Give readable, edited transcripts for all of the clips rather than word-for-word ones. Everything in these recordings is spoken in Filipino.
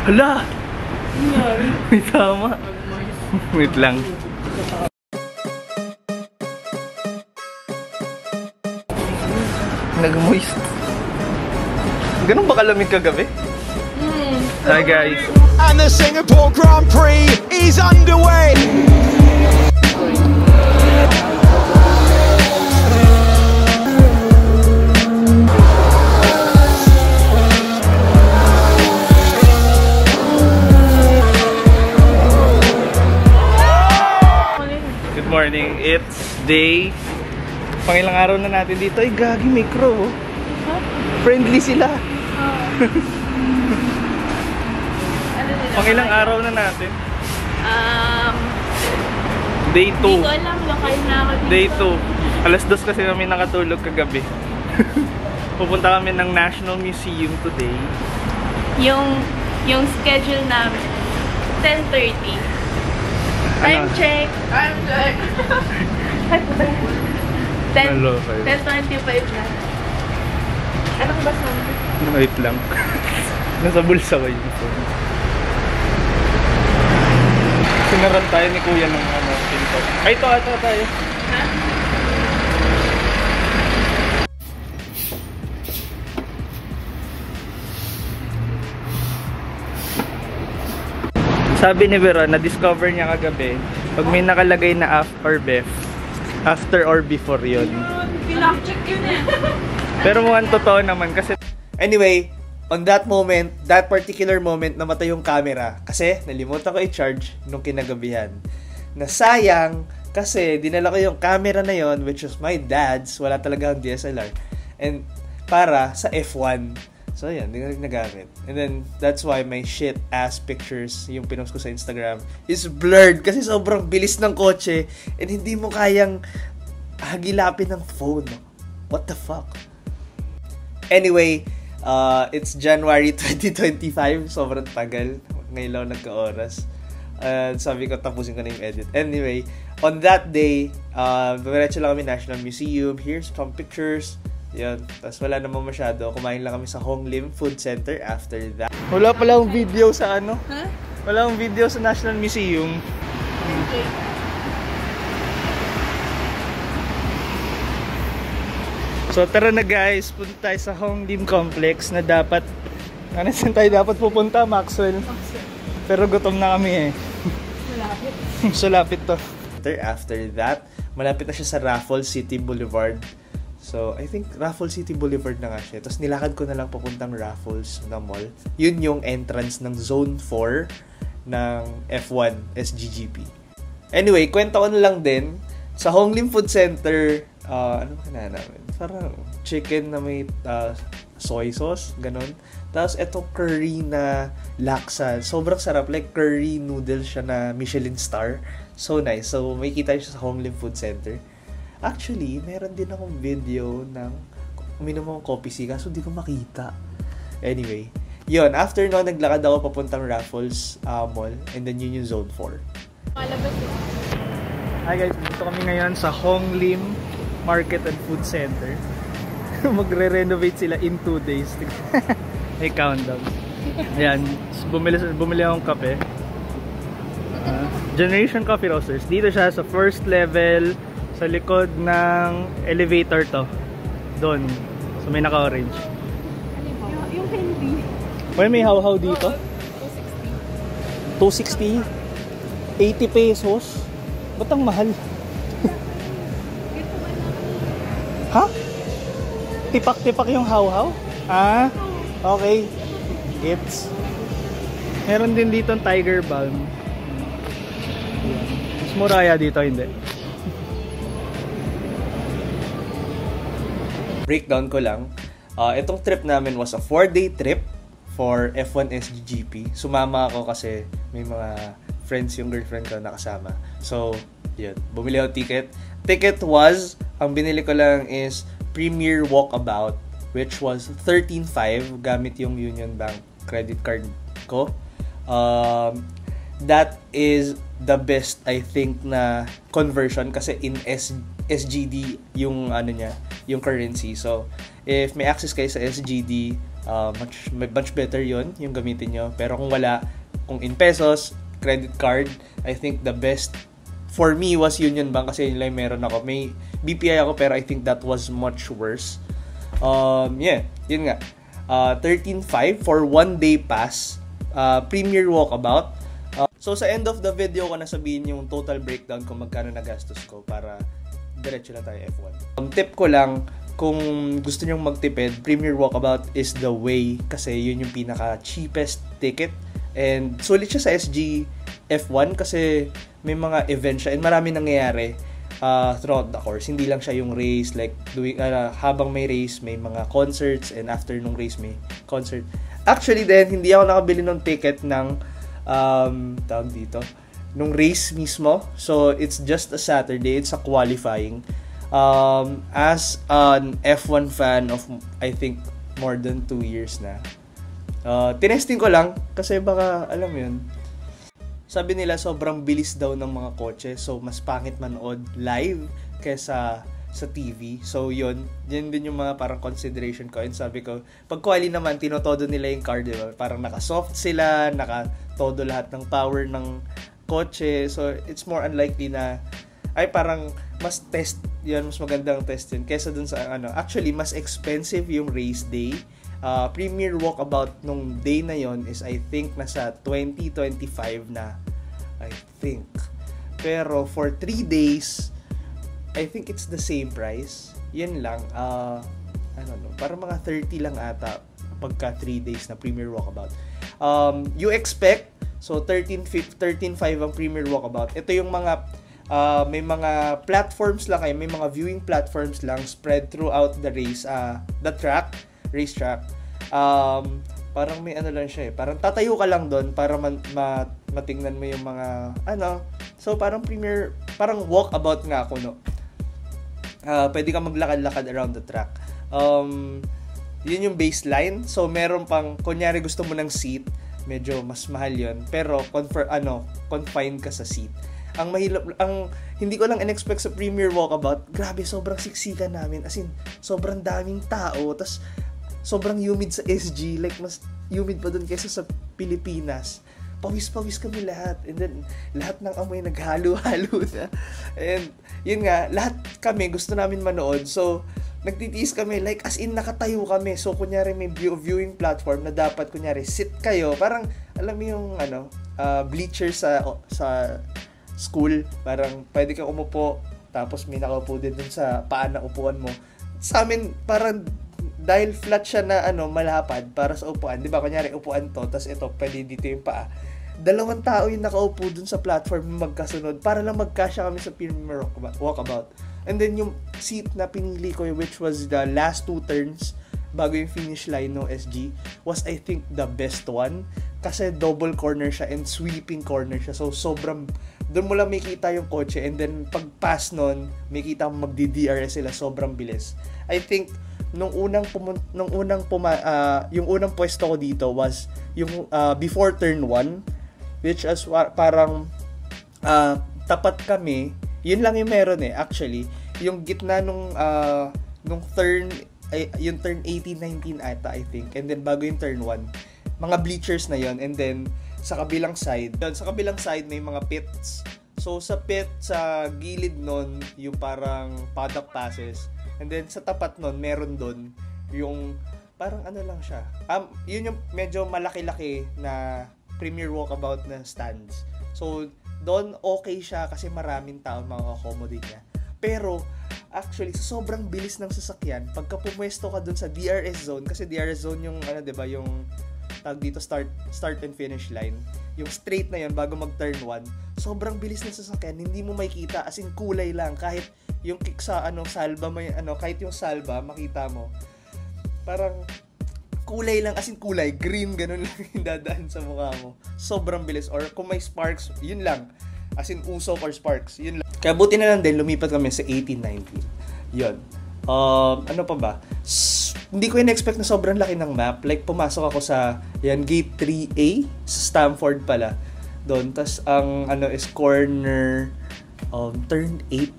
Hala! May tama. Wait lang. Nag-moist. Ganun ba kalamig kagabi? Hi guys. And the Singapore Grand Prix is underway. Good morning. It's day. Pangilang araw na natin dito. Ay, gagi, may crow. Friendly sila. Pangilang araw na natin. Day 2. Hindi ko alam, lokal na ako dito. Day 2. Alas 2 kasi kami nakatulog kagabi. Pupunta kami ng National Museum today. Yung schedule namin, 10:30. Time check. Time check. 10:25 na. Anong basa mo? Wait lang. Nasa bulsa ko yung phone. Sinaran tayo ni Kuya ng pinto. Ay, ito tayo. Ha? Sabi ni Veron, na-discover niya kagabi, pag may nakalagay na after or before yun. Pinag-check yun eh. Pero mukhang totoo naman kasi... Anyway, on that moment, that particular moment, namatay yung camera. Kasi nalimutan ko i-charge nung kinagabihan. Nasayang kasi dinala ko yung camera na yon, which was my dad's. Wala talaga ang DSLR. And para sa F1. So yan, hindi ko nagamit. And then, that's why my shit-ass pictures, yung pinost ko sa Instagram, is blurred. Kasi sobrang bilis ng kotse. And hindi mo kayang hagilapin ng phone. What the fuck? Anyway, it's January 2025. Sobrang tagal. Ngayon lang nagka-oras. Sabi ko, tapusin ko na yung edit. Anyway, on that day, dumiretso lang kami National Museum. Here's some pictures. Yan. Tapos wala naman masyado. Kumain lang kami sa Hong Lim Food Center after that. Wala pala akong video sa ano? Huh? Wala akong video sa National Museum. Okay. So tara na guys, punta tayo sa Hong Lim Complex na dapat... Ano saan tayo dapat pupunta? Maxwell. Pero gutom na kami eh. Malapit. So lapit to. After that, malapit na siya sa Raffles City Boulevard. So, I think Raffles City Boulevard na nga siya. Tapos nilakad ko na lang papuntang Raffles na mall. Yun yung entrance ng Zone 4 ng F1 SGGP. Anyway, kwento ko na lang din. Sa Hong Lim Food Center, ano kaya namin? Parang chicken na may soy sauce, ganon. Tapos etong curry na laksa. Sobrang sarap. Like curry noodles siya na Michelin star. So nice. So, may kita siya sa Hong Lim Food Center. Actually, meron din akong video ng uminom akong coffee si kaso hindi ko makita. Anyway, yun. After no, naglakad ako papuntang Raffles Mall and then yun yung Zone 4. Malabas yun. Hi guys, dito kami ngayon sa Hong Lim Market and Food Center. Magre-renovate sila in 2 days. May countdown. Ayan, bumili akong kape. Generation Coffee Roasters. Dito siya sa first level. Sa likod ng elevator to. Doon. So may naka-orange. Yung candy. Well, may how-how dito? 260. 80 pesos. Ba't ang mahal? Ha? Tipak-tipak yung how-how? Ah, okay. Gets. Meron din dito ang Tiger Balm. Mas muraya dito, hindi. Breakdown ko lang. Itong trip namin was a 4-day trip for F1 SGGP. Sumama ako kasi may mga friends yung girlfriend ko nakasama. So, yun. Bumili ako ticket. Ticket was, ang binili ko lang is Premier Walkabout, which was 13.5 gamit yung Union Bank credit card ko. That is the best, I think, na conversion kasi in SGD yung ano niya, yung currency. So, if may access kayo sa SGD, much better yon yung gamitin nyo. Pero kung wala, kung in pesos, credit card, I think the best for me was Union Bank kasi yun lang meron ako. May BPI ako pero I think that was much worse. Yun nga. 13.5 for 1 day pass, Premier Walkabout. So sa end of the video ko na sabihin yung total breakdown kung magkano nagastos ko para diretso na tayo F1. Tip ko lang, kung gusto nyong magtipid, Premier Walkabout is the way kasi yun yung pinaka cheapest ticket. And sulit siya sa SG F1 kasi may mga events siya and marami nangyayari throughout the course. Hindi lang siya yung race, like habang may race, may mga concerts, and after nung race may concert. Actually din, hindi ako nakabili ng ticket ng tawag dito, nung race mismo. So it's just a Saturday, it's a qualifying. As an F1 fan of I think more than 2 years na, tinesting ko lang kasi baka alam mo yun, sabi nila sobrang bilis daw ng mga kotse, so mas pangit manood live kesa sa TV. So yun din yung mga parang consideration ko. And sabi ko, pag quali naman, tinotodo nila yung car, diba? Parang naka-soft sila, naka-todo lahat ng power ng kotse. So it's more unlikely na ay parang mas test yun, mas magandang test yun kesa dun sa actually mas expensive yung race day. Premier Walkabout nung day na yon is I think nasa 20-25 na, I think. Pero for 3 days I think it's the same price. Yan lang, parang mga 30 lang ata pagka 3 days na Premier Walkabout. You expect, so 13.5 ang Premier Walkabout. Ito yung mga may mga platforms lang kayo, may mga viewing platforms lang spread throughout the race, racetrack. Parang may lang siya parang tatayo ka lang doon para matingnan mo yung mga so parang walkabout nga ako, no. Pwede ka maglakad-lakad around the track. Yun yung baseline. So meron pang, kunyari gusto mo ng seat, medyo mas mahal yun, pero confined ka sa seat. Ang hindi ko lang in-expect sa Premier Walkabout, grabe, sobrang siksikan namin. As in, sobrang daming tao, tas sobrang humid sa SG, like mas humid pa dun kaysa sa Pilipinas. Pawis-pawis kami lahat, and then lahat ng amoy naghalo-halo na. And yun nga, lahat kami gusto namin manood, so nagtitiis kami, like as in nakatayo kami. So kunyari may viewing platform na dapat kunyari sit kayo, parang alam mo yung bleacher sa school, parang pwede kang umupo tapos may nakaupo din dun sa paan na upuan mo. Sa amin parang dahil flat siya na malapad para sa upuan, di ba, kunyari upuan to, tas ito pwede dito yung paa, 2 tao yung nakaupo dun sa platform magkasunod para lang magkasya kami sa Premier Walkabout. And then yung seat na pinili ko, which was the last 2 turns bago yung finish line ng SG, was I think the best one kasi double corner siya and sweeping corner siya. So sobrang, doon mo lang makita yung kotse, and then pag pass nun, makita mo magdi-DRS sila, sobrang bilis. I think yung unang pwesto ko dito was yung before turn 1, which is parang tapat kami, yun lang yung meron actually, yung gitna nung turn yung turn 18-19 ata I think, and then bago yung turn 1 mga bleachers na yon, and then sa kabilang side may mga pits. So sa pit sa gilid nun yung parang paddock passes, and then sa tapat nun meron doon yung parang lang siya, yun yung medyo malaki-laki na Premier Walkabout na stands. So doon okay siya kasi maraming tao makaka-accommodate niya. Pero actually sa sobrang bilis ng sasakyan, pagka pumwesto ka doon sa DRS zone, kasi DRS zone yung diba, yung tag dito start and finish line, yung straight na yun bago mag-turn 1, sobrang bilis ng sasakyan, hindi mo makita, as in kulay lang, kahit yung kick sa salba may kahit yung salba makita mo, parang kulay lang, as in kulay green, ganun lang yung dadaan sa mukha mo, sobrang bilis. Or kung may sparks, yun lang, as in usok or sparks, yun lang. Kaya buti na lang din lumipat kami sa 18-19 yun. Ano pa ba? Hindi ko in-expect na sobrang laki ng map. Like, pumasok ako sa gate 3A sa Stamford pala. Doon. Tas ang is corner turn 8.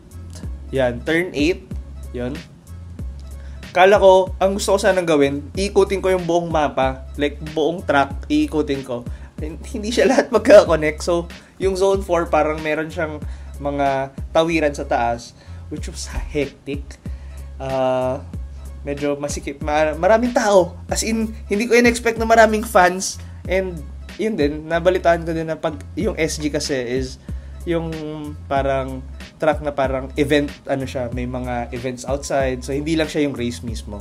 Yan, turn 8. Yun. Kala ko, ang gusto ko sanang gawin, iikutin ko yung buong mapa, like buong track, iikutin ko. Hindi siya lahat magka-connect. So, yung Zone 4, parang meron siyang mga tawiran sa taas, which was hectic. Medyo masikip. Maraming tao. As in, hindi ko in-expect na maraming fans. And, yun din, nabalitaan ko din na pag yung SG kasi is yung parang track na parang event, ano siya, may mga events outside. So, hindi lang siya yung race mismo.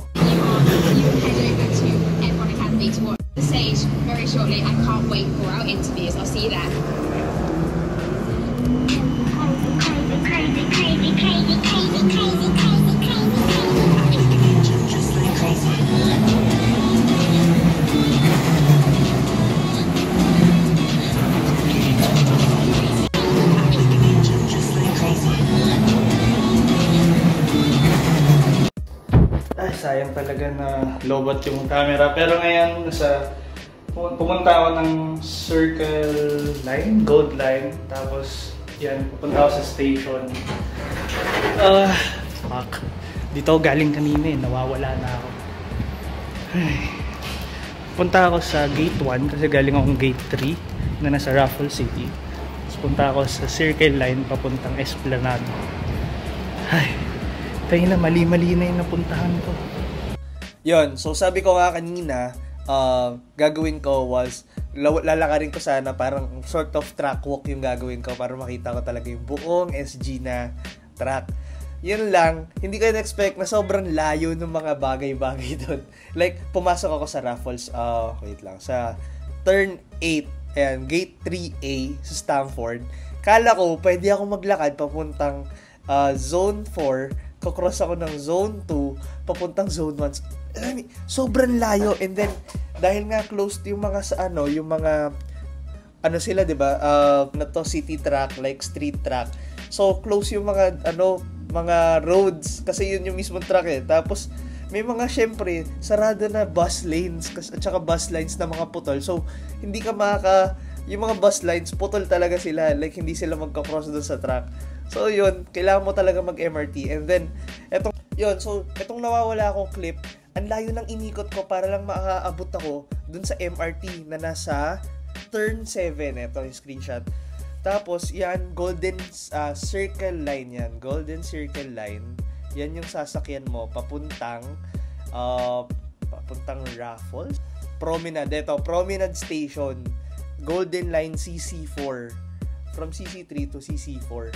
The stage very shortly. I can't wait for our interviews. I'll see you there. Ay, sayang talaga na lowbat yung camera. Pero ngayon, pumunta ako ng Circle Line, Gold Line. Tapos, yan, pupunta ako sa station. Fuck. Dito ako galing kanina eh, nawawala na ako. Ay. Punta ako sa Gate 1 kasi galing akong Gate 3 na nasa Raffles City. Tapos punta ako sa Circle Line papuntang Esplanade. Ay. Tayo na, mali-mali na yung napuntahan ko. Yun, so sabi ko nga kanina, gagawin ko was, lalakarin ko sana parang sort of track walk yung gagawin ko para makita ko talaga yung buong SG na track. Yun lang, hindi ko na-expect na sobrang layo ng mga bagay-bagay doon. Like, pumasok ako sa Raffles, wait lang, sa turn 8, ayan, gate 3A sa Stamford. Kala ko, pwede ako maglakad papuntang zone 4, kakross ako ng zone 2 papuntang zone 1. Sobrang layo. And then dahil nga closed yung mga sa yung mga sila, 'di ba? Na to city track, like street track. So close yung mga mga roads kasi yun yung mismong track eh. Tapos may mga syempre sarado na bus lanes at saka bus lines na mga putol. So hindi ka yung mga bus lines putol talaga sila, like hindi sila magka-cross doon sa track. So yun, kailangan mo talaga mag-MRT. And then etong nawawala akong clip, ang layo ng inikot ko para lang makaabot ako dun sa MRT na nasa turn 7. Ito yung screenshot. Tapos yan, Golden Circle Line yan. Golden Circle Line. Yan yung sasakyan mo papuntang Raffles. Promenade. Ito, Promenade Station. Golden Line CC4. From CC3 to CC4.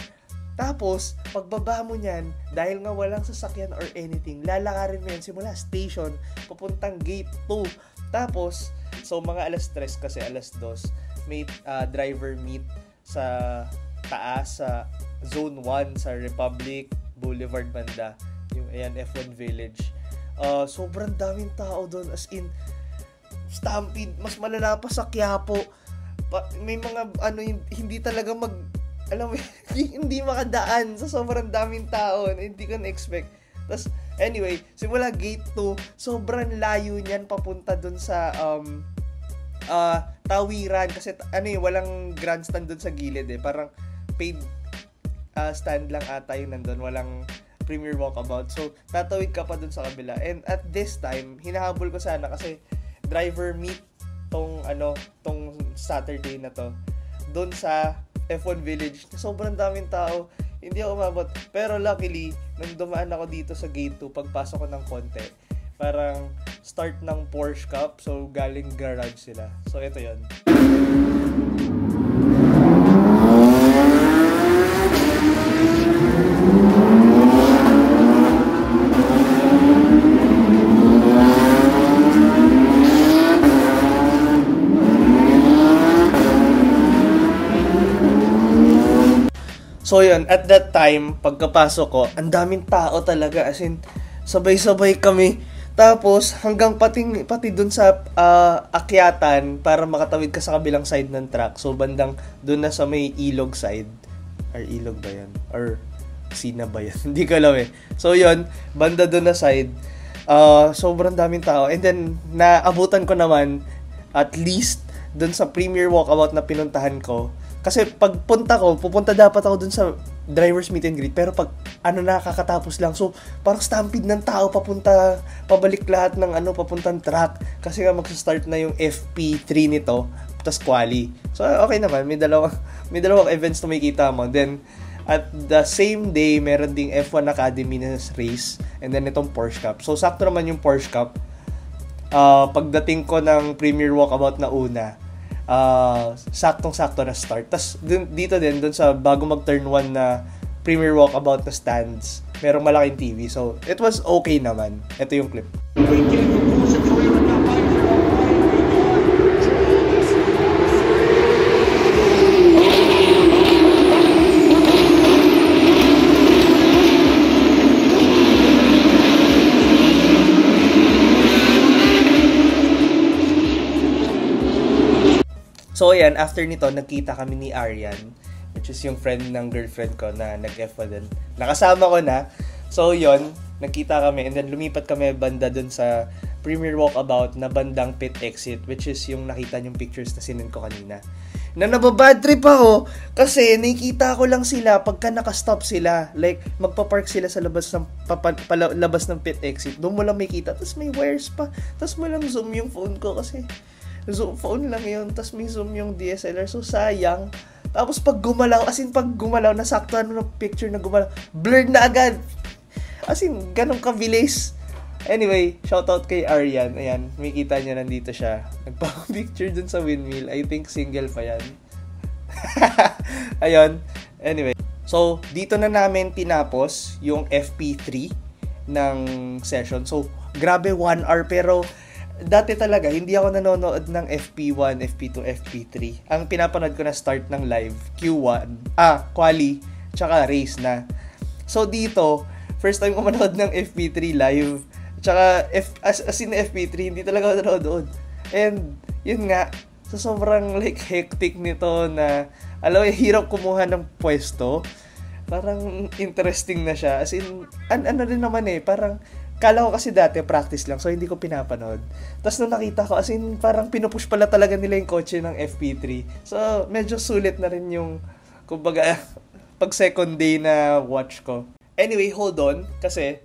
Tapos, pagbaba mo niyan, dahil nga walang sasakyan or anything, lalakarin mo yan simula station, papuntang gate 2. Tapos, so mga alas 3 kasi alas 2, may driver meet sa taas, sa zone 1, sa Republic Boulevard banda. Yung, ayan, F1 Village. Sobrang daming tao doon, as in, stampede, mas malala pa sa Quiapo. May mga, hindi talaga alam mo, hindi makadaan sa sobrang daming tao na hindi ko na-expect. Tapos, anyway, simula gate 2, sobrang layo niyan papunta dun sa tawiran. Kasi, walang grandstand dun sa gilid eh. Parang paid stand lang ata yung nandun. Walang premier walkabout. So, tatawid ka pa dun sa kabila. And at this time, hinahabol ko sana kasi driver meet tong Saturday na to. Dun sa F1 Village, sobrang daming tao, hindi ako umabot. Pero luckily, nung dumaan ako dito sa gate 2, pagpasok ko ng konti, parang start ng Porsche Cup, so galing garage sila. So ito yon. So yun, at that time, pagkapasok ko, ang daming tao talaga, as in, sabay-sabay kami. Tapos, hanggang pati dun sa akyatan, para makatawid ka sa kabilang side ng track. So, bandang dun na sa may ilog side. Or ilog ba yan? Or sina ba yan? Hindi ko alam eh. So yun, banda dun na side. Sobrang daming tao. And then, naabutan ko naman, at least, dun sa premier walkabout na pinuntahan ko. Kasi pagpunta ko, pupunta dapat ako dun sa driver's meet and greet, pero pag nakakatapos lang, so parang stampede ng tao pabalik lahat ng papuntang track, kasi nga magsa-start na yung FP3 nito, tas quali. So okay naman, may dalawang events na makikita mo. Then at the same day, meron ding F1 Academy na race, and then itong Porsche Cup. So sakto naman yung Porsche Cup. Pagdating ko ng Premier Walkabout na una, saktong-sakto na start. Tas dito din, dun sa bago mag-turn 1 na Premier Walkabout na stands, merong malaking TV. So, it was okay naman. Ito yung clip. So, ayan, after nito, nagkita kami ni Arian, which is yung friend ng girlfriend ko na nag-F1 din. Nakasama ko na. So, yon, nagkita kami, and then lumipat kami banda dun sa Premier Walkabout na bandang pit exit, which is yung nakita yung pictures na sinend ko kanina. Na nababad trip ako, kasi nakikita ko lang sila pagka nakastop sila. Like, magpa-park sila sa labas ng pit exit. Doon mo lang makita, tapos may wires pa. Tapos mo lang zoom yung phone ko kasi zoom phone lang yun, tas may zoom yung DSLR, so sayang. Tapos pag gumalaw, nasaktuhan mo ng picture na gumalaw, blurred na agad. As in, ganun kabilis. Anyway, shoutout kay Arian. Ayan, may kita niya, nandito siya. Nagpa-picture dun sa windmill. I think single pa yan. Ayun. Anyway, so dito na namin tinapos yung FP3 ng session. So, grabe 1 hour, pero dati talaga, hindi ako nanonood ng FP1, FP2, FP3. Ang pinapanood ko na start ng live, Q1, quali, tsaka race na. So dito, first time ko manood ng FP3 live, tsaka as in FP3, hindi talaga ako nanonood. And yun nga, so sobrang like hectic nito na, alam mo, hirap kumuha ng pwesto. Parang interesting na siya. As in, ano rin naman parang, kala ko kasi dati practice lang, so hindi ko pinapanood. Tapos nung nakita ko, as in parang pinupush pala talaga nila yung kotse ng FP3. So medyo sulit na rin yung, kumbaga, pag second day na watch ko. Anyway, hold on, kasi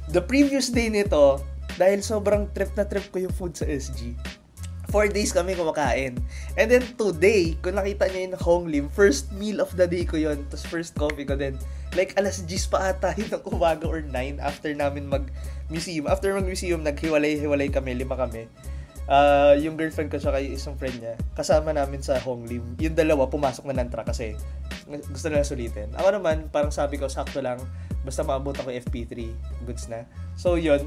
the previous day nito, dahil sobrang trip na trip ko yung food sa SG, 4 days kami kumakain. And then today, kung nakita nyo yung Honglim, first meal of the day ko yun, tapos first coffee ko din. Like, alas 10 pa ata yun ng umaga or 9 after namin mag-museum. After mag-museum, naghiwalay kami, 5 kami. Yung girlfriend ko tsaka yung isang friend niya, kasama namin sa Honglim. Yung dalawa, pumasok na ng truck kasi gusto nila sulitin. Ako naman, parang sabi ko, sakto lang, basta maabot ako FP3, goods na. So, yun,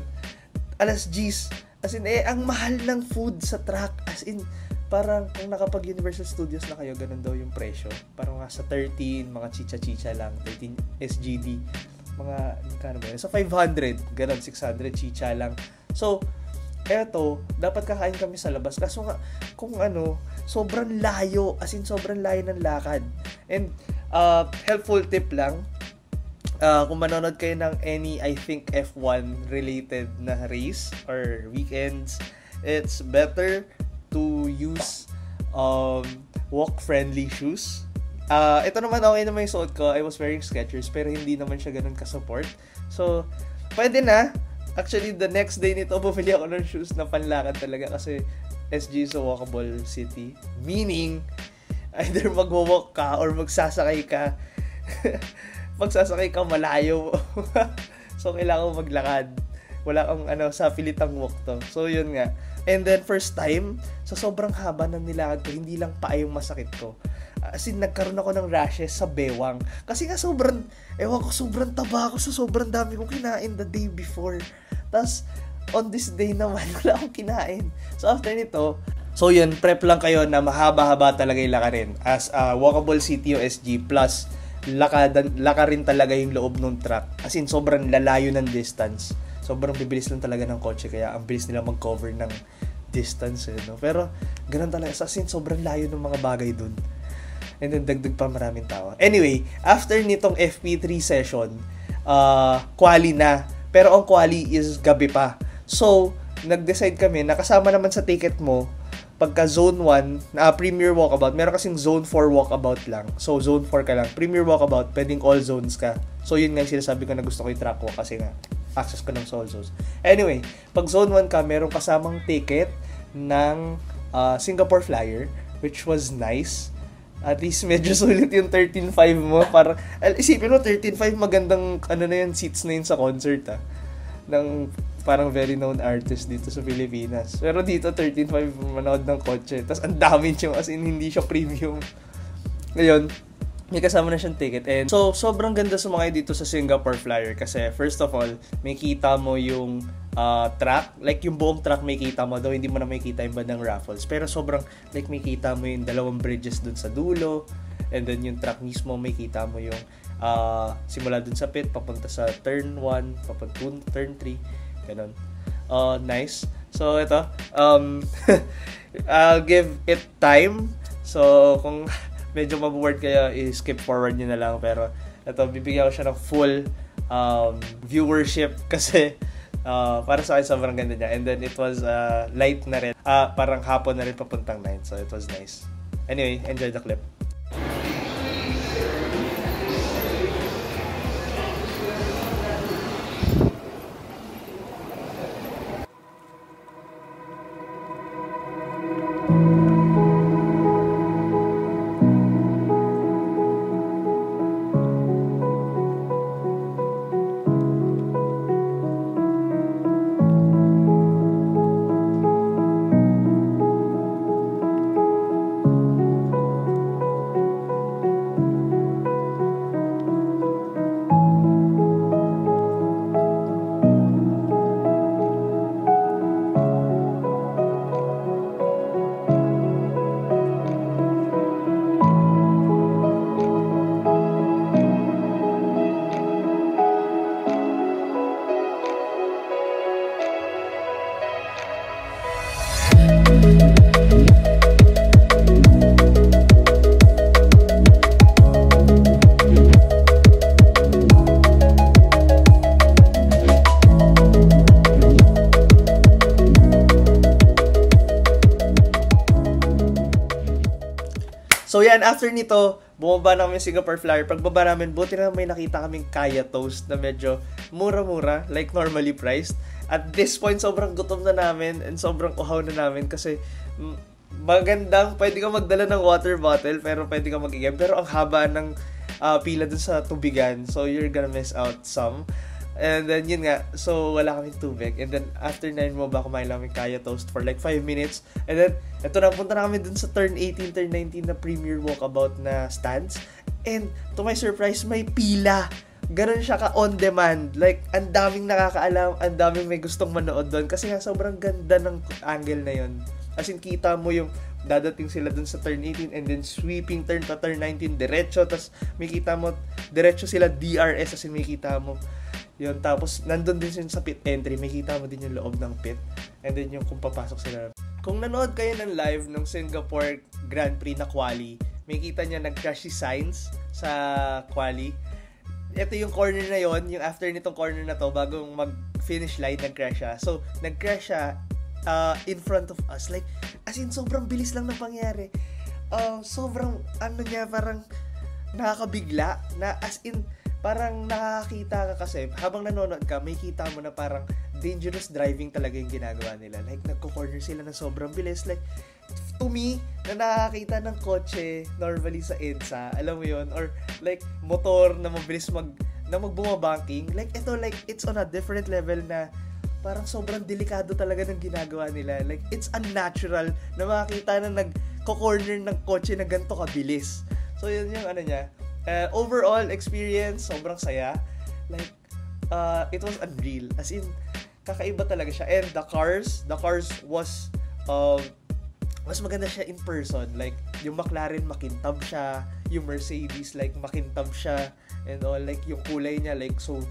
alas 10, as in, ang mahal ng food sa truck, as in, parang kung nakapag-Universal Studios na kayo, ganun daw yung presyo. Parang nga sa 13, mga chicha-chicha lang, 13 SGD, mga, kano ba yun? So, 500, ganun, 600 chicha lang. So, eto, dapat kakain kami sa labas. Kaso nga, kung sobrang layo, as in, sobrang layo ng lakad. And, helpful tip lang, kung manonood kayo ng any, I think, F1 related na race or weekends, it's better to use walk-friendly shoes. Ito naman, okay naman yung suot ko. I was wearing Skechers, pero hindi naman siya ganun ka-support. So, pwede na. Actually, the next day nito, bumili ako ng shoes na panlakad talaga kasi SG is a walkable city. Meaning, either magwo-walk ka or magsasakay ka. Magsasakay ka malayo. So, kailangan mo maglakad. Wala kang sa pilitang walk to. So, yun nga. And then, first time, sa sobrang haba ng nilakad ko, hindi lang paa yung masakit ko. As in, nagkaroon ako ng rashes sa bewang. Kasi nga sobrang taba ako, so sobrang dami kong kinain the day before. Tapos, on this day naman, wala akong kinain. So, after nito, so yun, prep lang kayo na mahaba-haba talaga yung lakarin. As walkable city o SG, plus lakarin talaga yung loob ng truck. As in, sobrang lalayo ng distance. Sobrang bibilis lang talaga ng kotse, kaya ang bilis nila mag-cover ng distance. No? Pero, ganun talaga. As in, sobrang layo ng mga bagay dun. And then, dagdag pa maraming tao. Anyway, after nitong FP3 session, quali na. Pero ang quali is gabi pa. So, nag-decide kami, nakasama naman sa ticket mo, pagka Zone 1, Premier Walkabout, meron kasing Zone 4 Walkabout lang. So, Zone 4 ka lang. Premier Walkabout, pwedeng all zones ka. So, yun nga yung sinasabi ko na gusto ko yung track walk kasi nga, access ko ng all zones. Anyway, pag Zone 1 ka, meron kasamang ticket ng Singapore Flyer, which was nice. At least medyo sulit yung 13.5 mo. Para, isipin mo, 13.5 magandang seats na yun sa concert ng parang very known artist dito sa Pilipinas. Pero dito, 13.5 manood ng kotse. Tapos ang dami siya, as in hindi siya premium. Ngayon, may kasama na siyang ticket. And so, sobrang ganda sumakay dito sa Singapore Flyer kasi first of all, may kita mo yung track. Like yung buong track may kita mo. Though hindi mo na may kita yung bandang Raffles. Pero sobrang, like may kita mo yung dalawang bridges dun sa dulo. And then yung track mismo, may kita mo yung simula dun sa pit, papunta sa turn 1, papunta turn 3. Ganon. Nice. So, ito. I'll give it time. So, kung medyo maboard kayo, i-skip forward nyo na lang. Pero, ito, bibigyan ko siya ng full viewership kasi para sa akin, sobrang ganda niya. And then, it was light na rin. Parang hapon na rin papuntang night. So, it was nice. Anyway, enjoy the clip. So yan, after nito, bumaba namin yung Singapore Flyer. Pagbaba namin, buti na may nakita kaming Kaya Toast na medyo mura-mura, like normally priced. At this point, sobrang gutom na namin and sobrang uhaw na namin kasi magandang, pwede ka magdala ng water bottle pero pwede ka mag-igib. Pero ang haba ng pila dun sa tubigan, so you're gonna miss out some. And then yun nga, so wala kaming tubig. And then after 9 mo ba, kumain lang kami Kaya Toast for like 5 minutes. And then, eto na, punta na kami dun sa turn 18, turn 19 na Premier Walkabout na stands. And to my surprise, may pila. Ganon siya ka on demand. Like, ang daming nakakaalam, ang daming may gustong manood doon. Kasi nga, sobrang ganda ng angle na yun. As in, kita mo yung dadating sila dun sa turn 18 and then sweeping turn to turn 19 diretso. Tapos, may kita mo, diretso sila DRS. As in, may kita mo yun, tapos nandun din sa pit entry, may kita mo din yung loob ng pit. And then yung kung papasok sila. Kung nanood kayo ng live ng Singapore Grand Prix na quali, may kita niya nag-crash si Sainz sa quali. Ito yung corner na yon, yung after nitong corner na to, bagong mag-finish line, nag-crash siya. So, nag-crash siya in front of us. Like, as in, sobrang bilis lang na pangyari. Sobrang, parang nakakabigla. Na, as in, parang nakakita ka kasi, habang nanonood ka, may kita mo na parang dangerous driving talaga yung ginagawa nila. Like, nagko-corner sila na sobrang bilis. Like, to me, na nakakita ng kotse normally sa EDSA, alam mo yun, or like, motor na mabilis na magbumabanking. Like, ito, like, it's on a different level na parang sobrang delikado talaga ng ginagawa nila. Like, it's unnatural na makakita na nagko-corner ng kotse na ganito kabilis. So, yun yung niya. Overall experience, sobrang saya. Like, it was unreal. As in, kakaiba talaga siya. And the cars was, mas maganda siya in person. Like, yung McLaren, makintab siya. Yung Mercedes, like, makintab siya. And all, like, yung kulay niya, like, so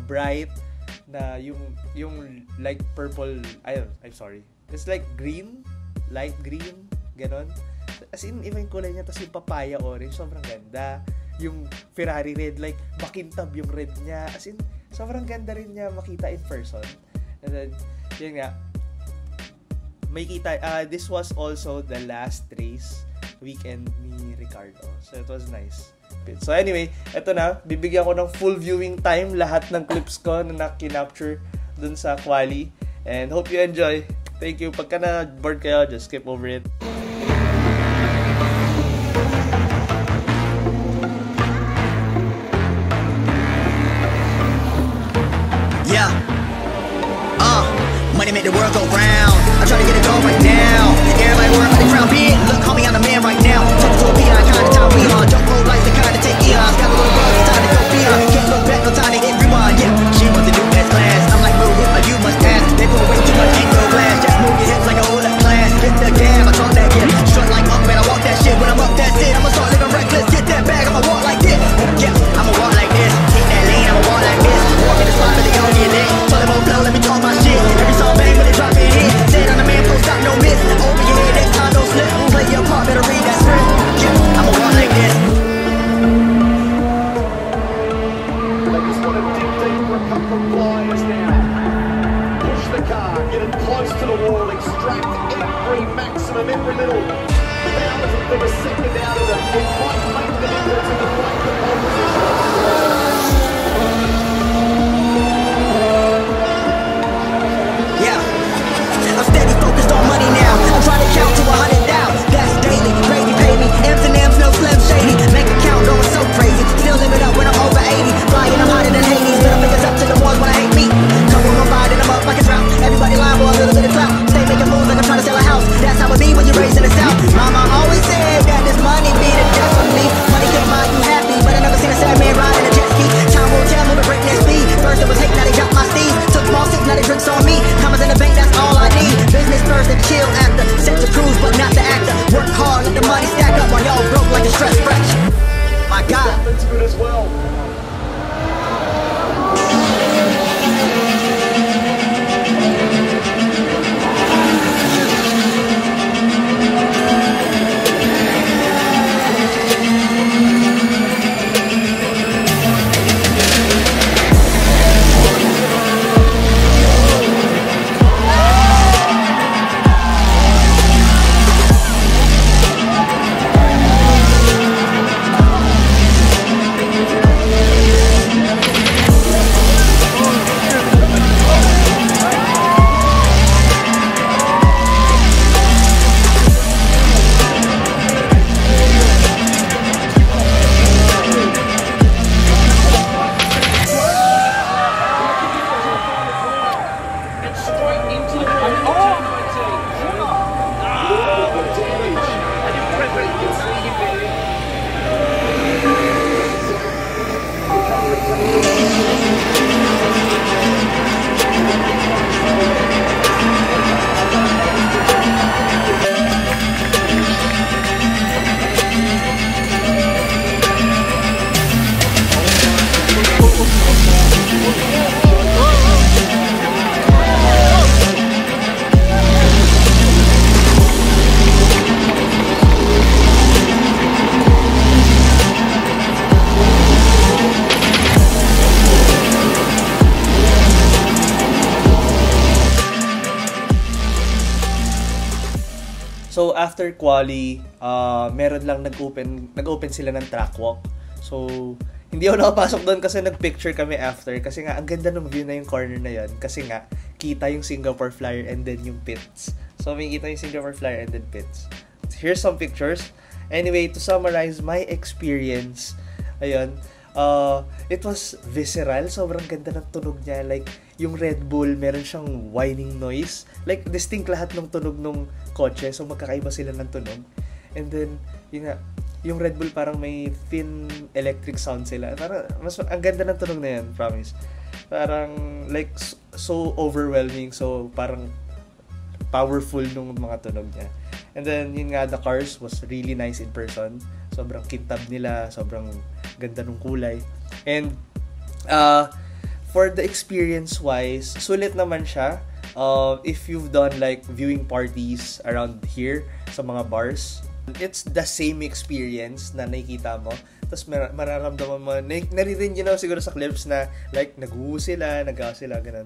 bright. Na yung like purple, I'm sorry. It's like green, light green, ganon. As in, iba yung kulay niya. Tapos yung papaya orange, sobrang ganda. Yung Ferrari red, like, makintab yung red niya. As in, sobrang ganda rin niya makita in person. And then, yun nga, may kita, this was also the last race weekend ni Ricardo. So it was nice. So anyway, eto na, bibigyan ko ng full viewing time lahat ng clips ko na na-capture dun sa quali. And hope you enjoy. Thank you. Pagka na-bored kayo, just skip over it. Yeah. Money make the world go round. I'm trying to get it going right now. Everybody work on the crown big. Look, homie, I'm the man right now. Talk to a peon, kind of time we on. Don't roll like the kind of take eons. Got a little buzz, it's time to go beyond. Can't look back, no time to hit rewind. Yeah, she wants to do best class. I'm like, move it, you must ask. They put way too much ink, no glass. Just move your hips like a whole class. Hit the gas, I talk that yeah. Strut like up, man, I walk that shit. When I'm up, that's it. I'ma start living reckless. Get that bag, I'ma walk like this. Yeah, I'ma walk like this. Hit that lane, I'ma walk like this. Walk in the spot, really gon' get lit. Tell them on blow, let me talk my shit. Every song bang, when they drop it in. Said on the man, post stop, no miss. Over your head, next time, don't slip. Play your part, better read that script. Yeah, I'ma walk like this. They just want to dig deep for a couple of flyers now. Push the car, get it close to the wall, extract every maximum, every little thousandth of a second out of it. It might make the difference in the fight for pole position. Yeah, I'm steady focused on money now. I'm trying to count to 100 down. That's daily. Brady pay me. M's and M's, no Slim Shady. Bank account going so crazy. Still live it up when I'm over 80. Flying, I'm hotter than Hades. Middle fingers up to the ones when I hate me. Come on, I'm riding, I'm up like a drought. Everybody lying for a little bit of clout. Stay making moves like I'm trying to sell a house. That's how it be when you're raised in the South. Mama always said that this money be the death for me. Money can buy you happy, but I never seen a sad man riding a jet ski. Time will tell, moving breakneck speed. First it was hate, now they got my steez. Took small sips, now they drinks on me. Commas in the bank, that's all I need. Business first and chill after. Set the cruise, but not the actor. Work hard, let the money stack up while y'all broke like a stress fracture. My God. That's good as well. So after quali, meron lang nag-open sila ng track walk. So hindi ako nakapasok doon kasi nag-picture kami after kasi nga ang ganda ng view na yung corner na yon kasi nga kita yung Singapore Flyer and then yung pits. So may kita yung Singapore Flyer and then pits. Here's some pictures. Anyway, to summarize my experience, ayun, it was visceral. Sobrang ganda ng tunog niya. Like, yung Red Bull, meron siyang whining noise. Like, distinct lahat ng tunog ng kotse. So, magkakaiba sila ng tunog. And then, yung Red Bull parang may thin electric sound sila. Parang, ang ganda ng tunog na yan, promise. Parang, like, so overwhelming. So, parang powerful nung mga tunog niya. And then, yun nga, the cars was really nice in person. Sobrang kintab nila, sobrang ganda ng kulay. And, for the experience-wise, sulit naman siya. If you've done like viewing parties around here sa mga bars, it's the same experience na nakikita mo. Tapos mararamdaman mo, naririn nyo na siguro sa clips na like nag-huu sila, nag-aas sila, ganun.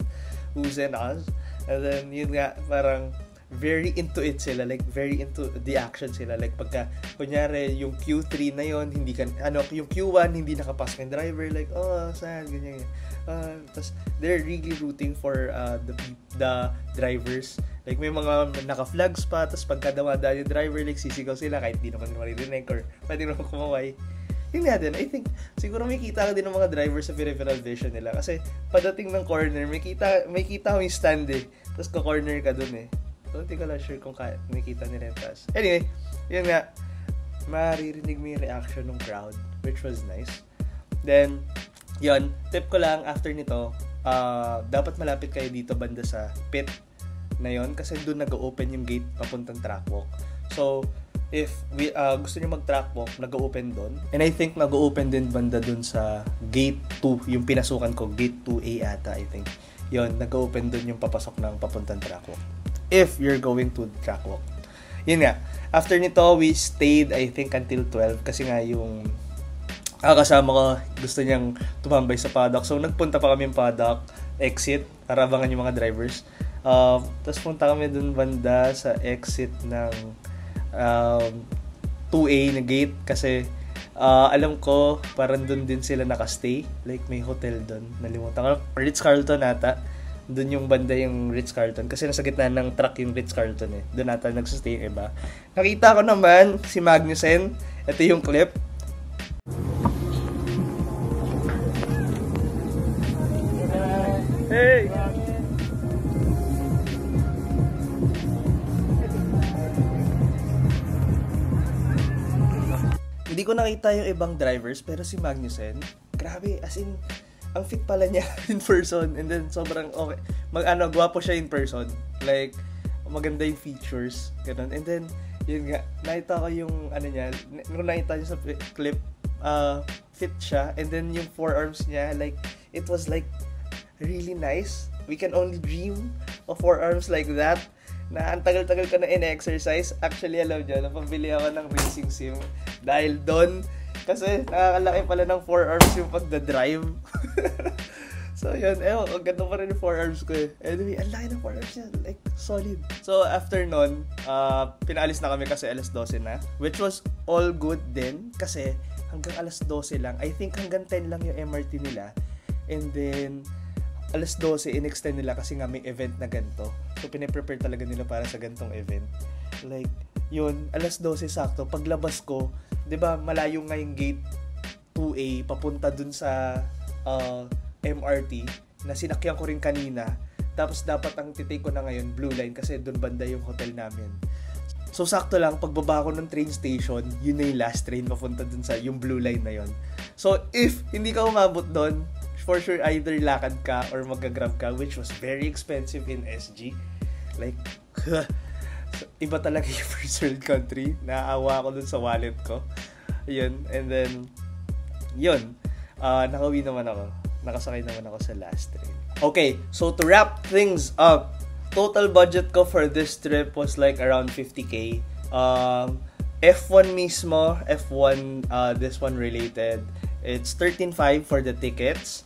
Who's and us. And then, yun nga, parang very into it sila, like very into the action sila. Like pagka kunyari yung Q3 na yon, hindi kan yung Q1 hindi nakapasok yung driver, like saan ganyan. Tapos they're really rooting for the drivers. Like may mga naka-flags pa, tapos pagka dumadaan yung driver, like sisigaw sila kahit di naman maririnig or pwede naman kumaway. Yun nga din, I think, siguro may kita ka din ng mga drivers sa peripheral vision nila. Kasi, padating ng corner, may kita kami stand eh. Tapos, ka-corner ka dun eh. So, hindi ko lang sure kung may kita nila yung taas. Anyway, yun nga, maririnig mo yung reaction ng crowd, which was nice. Then, yun, tip ko lang, after nito, dapat malapit kayo dito banda sa pit na yun. Kasi doon nag-open yung gate papuntang track walk. So, if gusto nyo mag-track walk, nag-open doon. And I think nag-open din banda doon sa gate 2, yung pinasukan ko, gate 2A ata, I think. Yun, nag-open doon yung papasok ng papuntang track walk. If you're going to track walk. Yun nga, after nito, we stayed, I think, until 12. Kasi nga yung kasama ko, gusto niyang tumambay sa paddock. So, nagpunta pa kami yung paddock, exit, para abangan yung mga drivers. Tapos punta kami doon banda sa exit ng 2A na gate kasi alam ko parang doon din sila nakastay, like may hotel doon, nalimutan ko, Ritz-Carlton ata, doon yung banda yung Ritz-Carlton kasi nasa gitna ng truck yung Ritz-Carlton eh, doon ata nagsastay yung iba. Nakita ko naman si Magnussen, ito yung clip. Hey! Hindi ko nakita yung ibang drivers, pero si Magnussen, grabe, as in, ang fit pala niya in person, and then sobrang okay, gwapo siya in person, like, maganda yung features, ganun, and then, yun nga, nakita ko yung, niya, nung nakita niya sa clip, fit siya, and then yung forearms niya, like, it was like, really nice. We can only dream of forearms like that, na ang tagal-tagal ko na in-exercise. Actually, alam nyo, napabili ako ng racing sim dahil doon, kasi nakakalaki pala ng forearms yung pagdadrive. So, yun, ang ganda pa rin yung forearms ko eh. Anyway, ang laki ng forearms niya, like, solid. So, after nun, pinaalis na kami kasi alas 12 na, which was all good din, kasi hanggang alas 12 lang. I think hanggang 10 lang yung MRT nila. And then, alas 12, in-extend nila kasi nga may event na ganito. So, piniprepare talaga nila para sa ganitong event. Like, yun, alas 12 sakto. Paglabas ko, di ba, malayo nga yung gate 2A papunta dun sa MRT na sinakyan ko rin kanina. Tapos, dapat ang titake ko na ngayon, Blue Line, kasi dun banda yung hotel namin. So, sakto lang, pagbaba ko ng train station, yun na yung last train papunta dun sa yung Blue Line na yun. So, if hindi ka umabot dun, for sure, either lakad ka or mag-grab ka, which was very expensive in SG. Like, iba talaga yung first world country. Naaawa ako dun sa wallet ko. Yun. And then, yun. Nakauwi naman ako. Nakasakay naman ako sa last train. Okay, so to wrap things up, total budget ko for this trip was like around 50k. F1 mismo, F1, this one related, it's 13.5 for the tickets.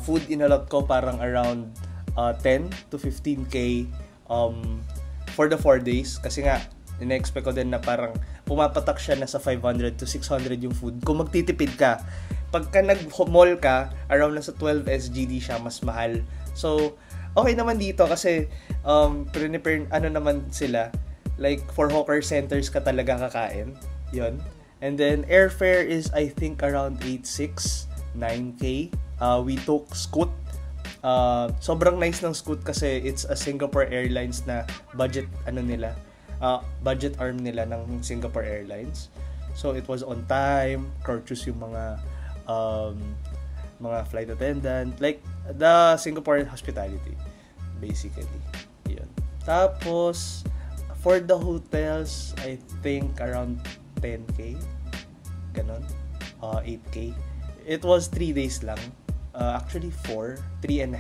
Food inalot ko parang around 10 to 15k for the 4 days. Kasi nga, ina-expect ko din na parang pumapatak siya na sa 500 to 600 yung food. Kung magtitipid ka, pagka nag-mall ka, around na sa 12 SGD siya, mas mahal. So, okay naman dito kasi prepare, naman sila. Like, for hawker centers ka talaga kakain. Yun. And then, airfare is, I think, around 8.6, 9k. We took Scoot. Sobrang nice ng Scoot kasi it's a Singapore Airlines na budget budget arm nila ng Singapore Airlines. So it was on time, courteous yung mga flight attendant, like the Singapore hospitality basically. Yun. Tapos for the hotels, I think around 10k. Ganon. 8k. It was 3 days lang. Actually 3.5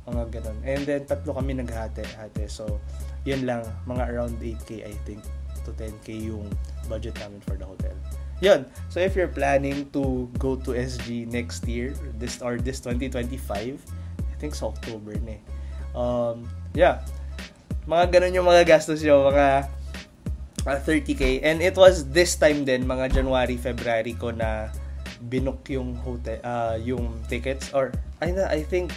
mga ganon, and then 3 kami naghati. So yun lang, mga around 8k I think to 10k yung budget namin for the hotel. Yun, so if you're planning to go to SG next year, this 2025, I think sa October na yeah, mga ganun yung mga gastos nyo, mga 30k. And it was this time din, mga January, February ko na binook yung hotel, yung tickets, or I think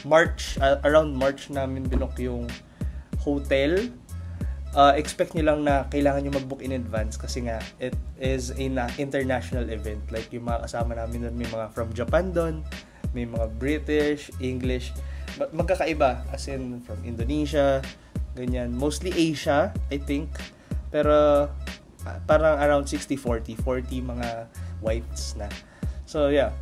March, around March namin binook yung hotel. Expect nyo lang na kailangan nyo mag-book in advance kasi nga it is an international event. Like yung mga kasama namin doon, may mga from Japan doon, may mga British, English, magkakaiba, as in from Indonesia, ganyan. Mostly Asia, I think. Pero parang around 60-40 mga whites na. So yeah,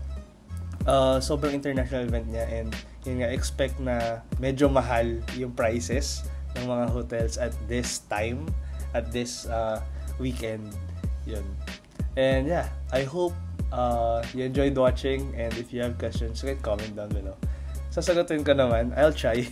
sobrang international event niya, and yun nga, expect na medyo mahal yung prices ng mga hotels at this time, at this weekend. Yun. And yeah, I hope you enjoyed watching, and if you have questions, comment down below. Sasagutin ko naman. I'll try.